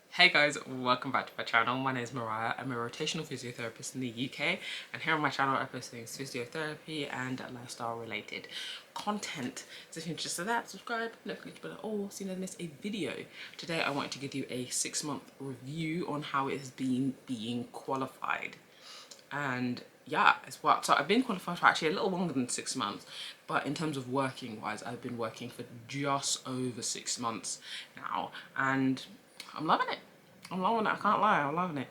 Hey guys, welcome back to my channel. My name is Mariah. I'm a rotational physiotherapist in the UK, and here on my channel I post things physiotherapy and lifestyle related content. So if you're interested in that, subscribe, don't forget to put it all so you never miss a video. Today I wanted to give you a 6-month review on how it has been being qualified. And yeah, it's what, so I've been qualified for actually a little longer than 6 months, but in terms of working wise, I've been working for just over 6 months now, and I'm loving it. I'm loving it. I can't lie. I'm loving it.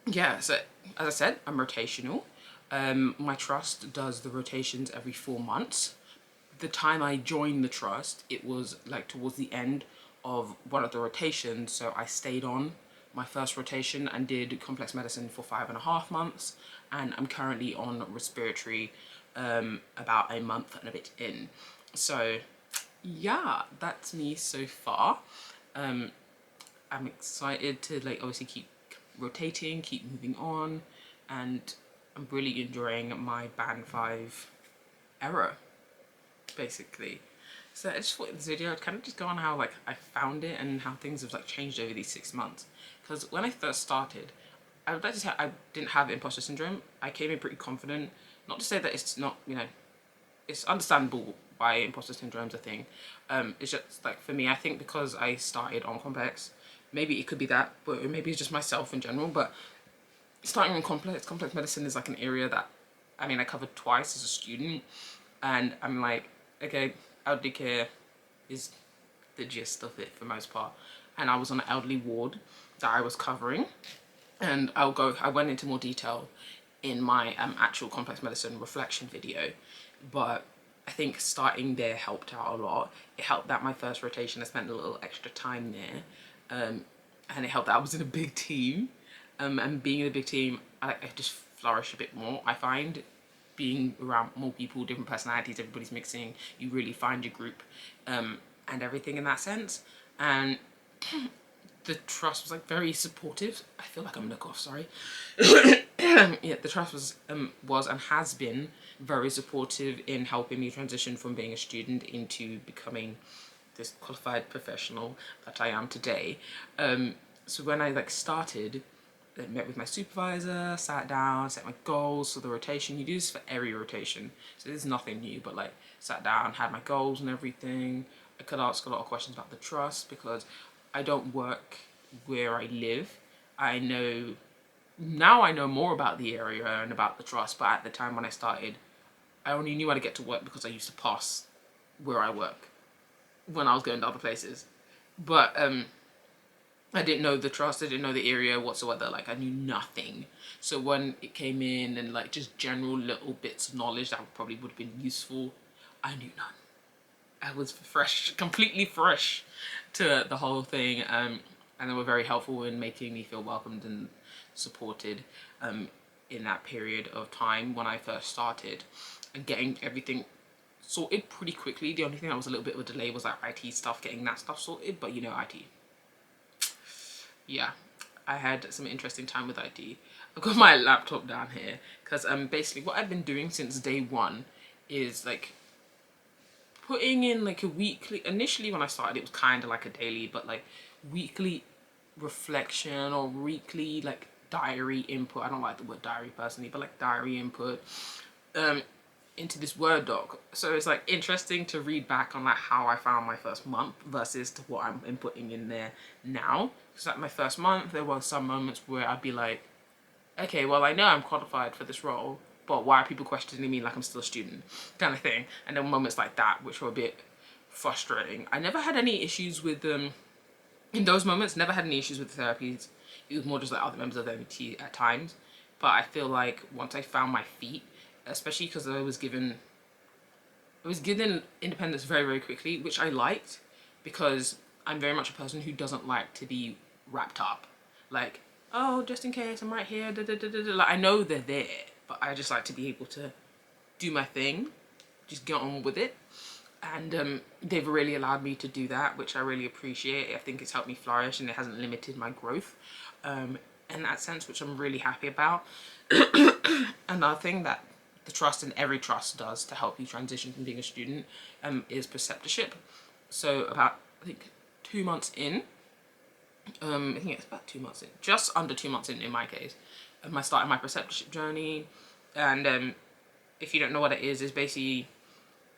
Yeah. So as I said, I'm rotational. My trust does the rotations every 4 months. The time I joined the trust, it was like towards the end of one of the rotations, so I stayed on my first rotation and did complex medicine for 5.5 months, and I'm currently on respiratory about a month and a bit in. So yeah, that's me so far. I'm excited to like obviously keep rotating, keep moving on, and I'm really enjoying my band 5 era, basically. So I just thought in this video I'd kind of just go on how like I found it and how things have like changed over these 6 months. Because when I first started, I would like to say I didn't have imposter syndrome. I came in pretty confident. Not to say that it's not, you know, it's understandable why imposter syndrome's a thing. It's just like for me, I think because I started on complex, maybe it could be that, but maybe it's just myself in general. But starting on complex medicine is like an area that, I mean, I covered twice as a student, and I'm like, okay, elderly care is the gist of it for most part. And I was on an elderly ward that I was covering, and I went into more detail in my actual complex medicine reflection video, but I think starting there helped out a lot. It helped that my first rotation I spent a little extra time there, and it helped that I was in a big team, and being in a big team, I just flourish a bit more. I find being around more people, different personalities, everybody's mixing, you really find your group, and everything in that sense. And the trust was like very supportive. I feel like I'm gonna cough, sorry. Yeah, the trust was and has been very supportive in helping me transition from being a student into becoming this qualified professional that I am today. So when I like started, I met with my supervisor, sat down, set my goals for the rotation. You do this for every rotation, so this is nothing new, but like sat down, had my goals and everything. I could ask a lot of questions about the trust because I don't work where I live. I know more about the area and about the trust, but at the time when I started, I only knew how to get to work because I used to pass where I work when I was going to other places. But I didn't know the trust, I didn't know the area whatsoever, like I knew nothing. So when it came in and like just general little bits of knowledge that probably would have been useful, I knew none. I was fresh, completely fresh to the whole thing, and they were very helpful in making me feel welcomed and supported in that period of time when I first started, and getting everything sorted pretty quickly. The only thing that was a little bit of a delay was like IT stuff, getting that stuff sorted, but you know, IT. Yeah, I had some interesting time with IT. I've got my laptop down here because basically what I've been doing since day one is like putting in like a weekly, initially when I started it was kind of like a daily, but like weekly reflection or weekly like diary input. I don't like the word diary personally, but like diary input into this Word doc. So it's like interesting to read back on like how I found my first month versus to what I'm inputting in there now. Because like my first month, there were some moments where I'd be like, okay, well I know I'm qualified for this role, but why are people questioning me like I'm still a student, kind of thing. And then moments like that, which were a bit frustrating. I never had any issues with in those moments, never had any issues with the therapies. It was more just like other members of the MT at times. But I feel like once I found my feet, especially because I was given independence very, very quickly, which I liked because I'm very much a person who doesn't like to be wrapped up. Like, oh, just in case, I'm right here, da, da, da, da, da. Like, I know they're there, but I just like to be able to do my thing, just get on with it. And they've really allowed me to do that, which I really appreciate. I think it's helped me flourish and it hasn't limited my growth in that sense, which I'm really happy about. Another thing that the trust and every trust does to help you transition from being a student is preceptorship. So about, I think, 2 months in, I think it's about 2 months in, just under 2 months in my case, I started my preceptorship journey. And if you don't know what it is, it's basically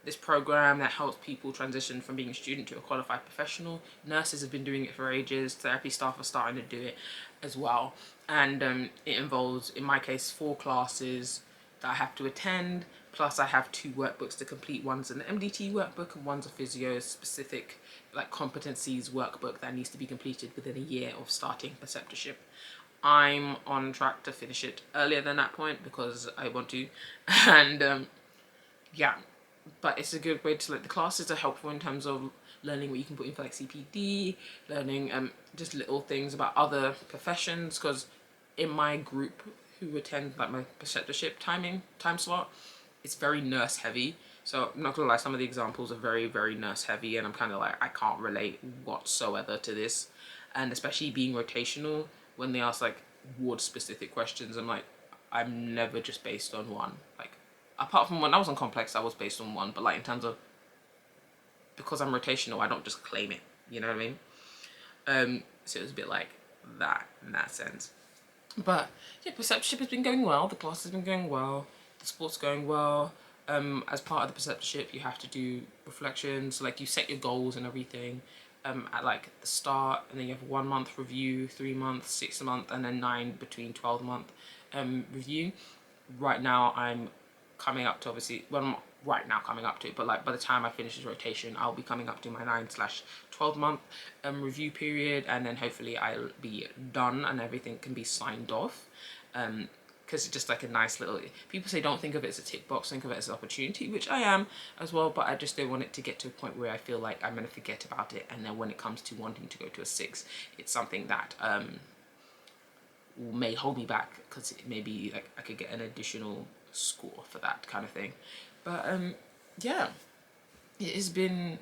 this program that helps people transition from being a student to a qualified professional. Nurses have been doing it for ages. Therapy staff are starting to do it as well. And it involves, in my case, 4 classes that I have to attend. Plus I have 2 workbooks to complete. One's an MDT workbook and one's a physio specific like competencies workbook that needs to be completed within a year of starting preceptorship. I'm on track to finish it earlier than that point because I want to. And yeah, but it's a good way to, like, the classes are helpful in terms of learning what you can put in for like CPD, learning just little things about other professions, because in my group who attend like my preceptorship time slot, it's very nurse heavy. So I'm not gonna lie, some of the examples are very, very nurse heavy, and I'm kind of like, I can't relate whatsoever to this. And especially being rotational, when they ask like ward specific questions, I'm like, I'm never just based on one. Like, apart from when I was on complex, I was based on one, but like in terms of, because I'm rotational, I don't just claim it, you know what I mean? So it was a bit like that in that sense. But yeah, preceptorship has been going well, the class has been going well, the sport's going well. As part of the preceptorship, you have to do reflections, so like you set your goals and everything at like the start, and then you have a 1 month review, 3 months, 6 month, and then 9 between 12-month review. Right now I'm coming up to, obviously, well, I'm not right now coming up to it, but like by the time I finish this rotation, I'll be coming up to my 9/12 month review period, and then hopefully I'll be done and everything can be signed off. Because it's just like a nice little, people say don't think of it as a tick box, think of it as an opportunity, which I am as well, but I just don't want it to get to a point where I feel like I'm going to forget about it, and then when it comes to wanting to go to a 6, it's something that may hold me back, because it may be like I could get an additional score for that kind of thing. But yeah, it's been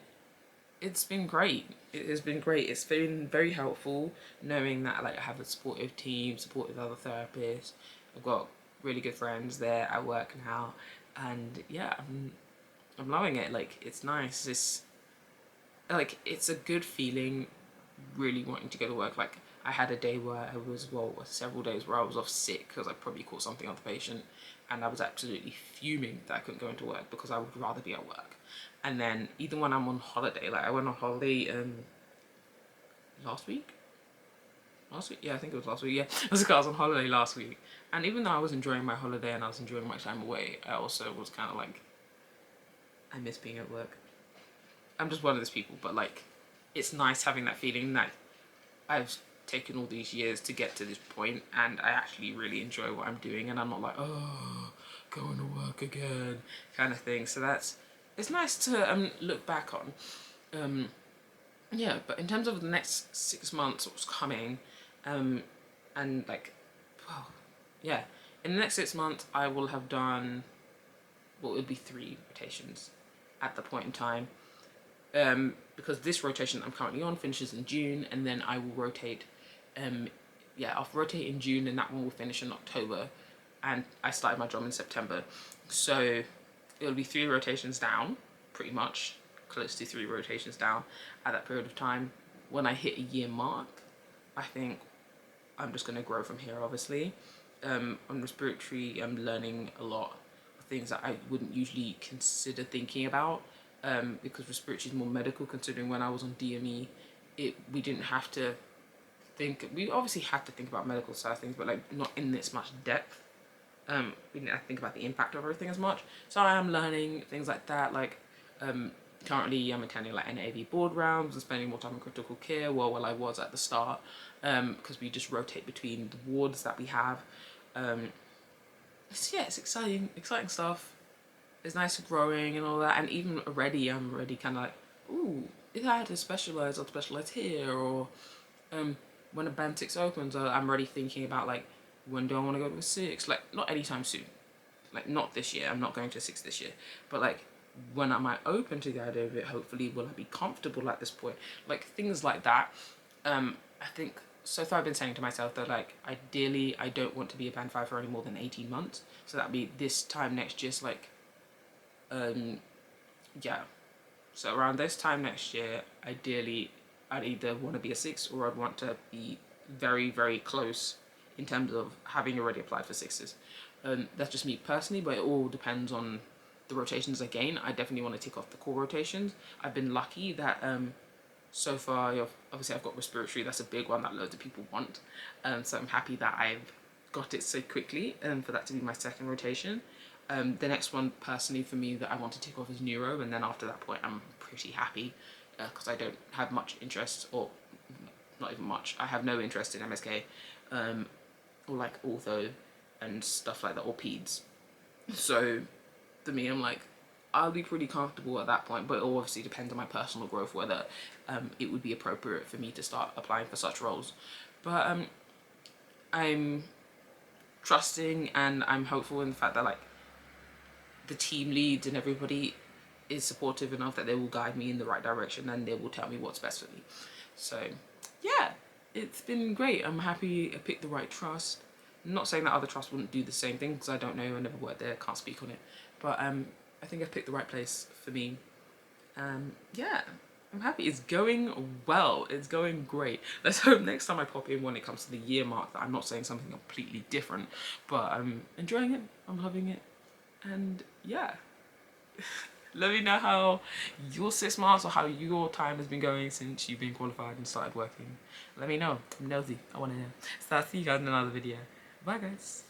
great. It has been great. It's been very helpful knowing that like I have a supportive team, supportive other therapists. I've got really good friends there at work now, and yeah, I'm loving it. Like, it's nice. It's like, it's a good feeling really wanting to go to work. Like, I had a day where I was, well, several days where I was off sick because I probably caught something on the patient, and I was absolutely fuming that I couldn't go into work because I would rather be at work. And then even when I'm on holiday, like I went on holiday last week, yeah, I think it was last week, yeah. I was on holiday last week, and even though I was enjoying my holiday and I was enjoying my time away, I also was kind of like, I miss being at work. I'm just one of those people, but like, it's nice having that feeling that I've taken all these years to get to this point, and I actually really enjoy what I'm doing, and I'm not like, oh, going to work again kind of thing. So it's nice to look back on. Yeah, but in terms of the next 6 months, what's coming, and like, well, yeah, in the next 6 months I will have done, well, it would be 3 rotations at the point in time, because this rotation I'm currently on finishes in June, and then I will rotate, yeah, I'll rotate in June, and that one will finish in October, and I started my job in September, so it'll be 3 rotations down, pretty much, close to 3 rotations down at that period of time. When I hit a year mark, I think I'm just going to grow from here, obviously. On respiratory, I'm learning a lot of things that I wouldn't usually consider thinking about, because respiratory is more medical, considering when I was on DME, we didn't have to think, we obviously had to think about medical side of things, but like not in this much depth. We didn't have to think about the impact of everything as much. So I am learning things like that, like currently I'm attending like NAV board rounds and spending more time in critical care while I was at the start, because we just rotate between the wards that we have. So yeah, it's exciting stuff. It's nice growing and all that, and even already I'm already kind of like, ooh, if I had to specialise, I'd specialise here, or when a band 6 opens, I'm already thinking about like, when do I want to go to a 6? Like, not anytime soon, like not this year, I'm not going to a 6 this year, but like, when am I open to the idea of it? Hopefully, will I be comfortable at this point? Like, things like that. I think, so far I've been saying to myself that like, ideally I don't want to be a band 5 for any more than 18 months, so that'd be this time next year, so like, yeah, So around this time next year, ideally, I'd either want to be a 6 or I'd want to be very, very close in terms of having already applied for 6s. That's just me personally, but it all depends on the rotations I gain. I definitely want to tick off the core rotations. I've been lucky that so far, obviously I've got respiratory, that's a big one that loads of people want. So I'm happy that I've got it so quickly for that to be my second rotation. The next one personally for me that I want to tick off is neuro, and then after that point I'm pretty happy because I don't have much interest, or not even much, I have no interest in MSK or like ortho and stuff like that, or peds. So for me, I'm like, I'll be pretty comfortable at that point, but it all obviously depends on my personal growth whether it would be appropriate for me to start applying for such roles. But I'm trusting and I'm hopeful in the fact that like the team leads and everybody is supportive enough that they will guide me in the right direction and they will tell me what's best for me. So yeah, it's been great. I'm happy I picked the right trust. I'm not saying that other trusts wouldn't do the same thing because I don't know, I never worked there, can't speak on it. But I think I've picked the right place for me. Yeah, I'm happy. It's going well. It's going great. Let's hope next time I pop in when it comes to the year mark that I'm not saying something completely different. But I'm enjoying it. I'm loving it. And yeah. Let me know how your 6 months or how your time has been going since you've been qualified and started working. Let me know. I'm nosy. I want to know. So I'll see you guys in another video. Bye guys.